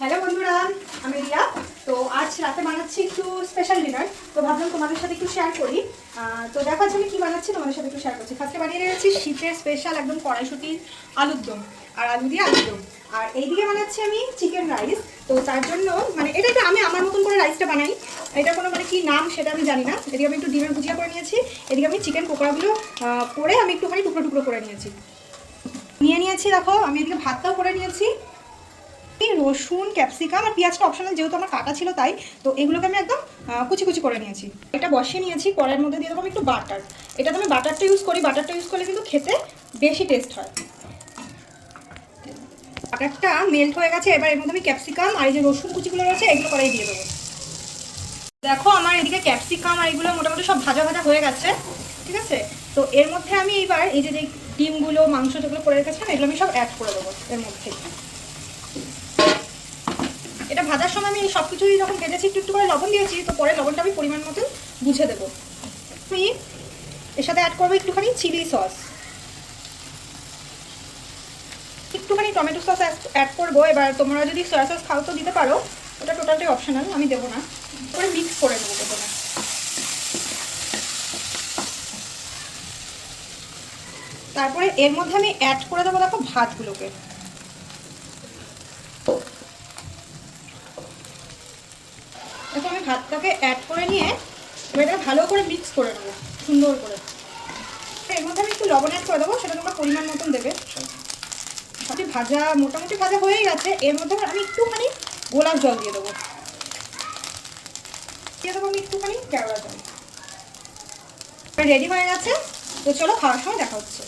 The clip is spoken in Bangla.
হ্যালো বন্ধুরা, আমি রিয়া। তো আজ রাতে বানাচ্ছি একটু স্পেশাল ডিনার, তো ভাবলাম তোমাদের সাথে একটু শেয়ার করি। তো দেখো আজ আমি কী বানাচ্ছি তোমাদের সাথে একটু শেয়ার করছি। ফার্স্টে বানিয়ে নিয়েছি শীতের স্পেশাল একদম কড়াইশুঁটির আলুর দম আর আলু দিয়ে আলুর দম। আর এইদিকে বানাচ্ছি আমি চিকেন রাইস। তো তার জন্য মানে এটা একটু আমি আমার মতন করে রাইসটা বানাই, এটা কোনো মানে কি নাম সেটা আমি জানি না। এদিকে আমি একটু ডিমের ভুজিয়া করে নিয়েছি, এদিকে আমি চিকেন পকোড়াগুলো করে আমি একটুখানি টুকরো টুকরো করে নিয়েছি। দেখো আমি এদিকে ভাতটাও করে নিয়েছি। রসুন, ক্যাপসিকাম আর পেঁয়াজটা অপশনাল, যেহেতু আমার কাটা ছিল তাই। তো এগুলোকে আমি একদম কুচি কুচি করে নিয়েছি। এটা বসিয়ে নিয়েছি, কড়াইয়ের মধ্যে দিয়ে দেবো একটু বাটার। এটাতে আমি বাটারটা ইউজ করি, বাটারটা ইউজ করলে কিন্তু খেতে বেশি টেস্ট হয়। বাটারটা মেল্ট হয়ে গেছে, এবার এর মধ্যে আমি ক্যাপসিকাম আর এই যে রসুন কুচিগুলো রয়েছে এগুলো কড়াই দিয়ে দেবো। দেখো আমার এদিকে ক্যাপসিকাম আর এগুলো মোটামুটি সব ভাজা ভাজা হয়ে গেছে, ঠিক আছে। তো এর মধ্যে আমি এইবার এই যে ডিমগুলো, মাংস যেগুলো করে রেখেছিলাম এগুলো আমি সব অ্যাড করে দেবো এর মধ্যে। এটা ভাজার সময় আমি সব কিছুই যখন ভেজেছি একটু একটু করে লবণ দিয়েছি, তো পরে লবণটা আমি পরিমাণ মতন বুঝে দেবো। আমি এর সাথে অ্যাড করবো একটুখানি চিলি সস, একটুখানি টমেটো সস অ্যাড করবো। এবার তোমরা যদি সয়া সস খাও তো দিতে পারো, ওটা টোটালটাই অপশনাল, আমি দেবো না। পরে মিক্স করে নেবো প্রথমে। তারপরে এর মধ্যে আমি অ্যাড করে দেবো দেখো ভাতগুলোকে। দেখো আমি ভাতটাকে অ্যাড করে নিয়ে এটা ভালো করে মিক্স করে নেবো সুন্দর করে। এর মধ্যে আমি একটু লবণ অ্যাড করে দেবো, সেটা তোমরা পরিমাণ মতন দেবে। সবটি ভাজা মোটামুটি ভাজা হয়েই গেছে, এর মধ্যে আমি একটুখানি গোলাপ জল দিয়ে দেবো আমি একটুখানি কেওড়া জল। রেডি হয়ে গেছে, তো চলো খাওয়ার সময় দেখা হচ্ছে।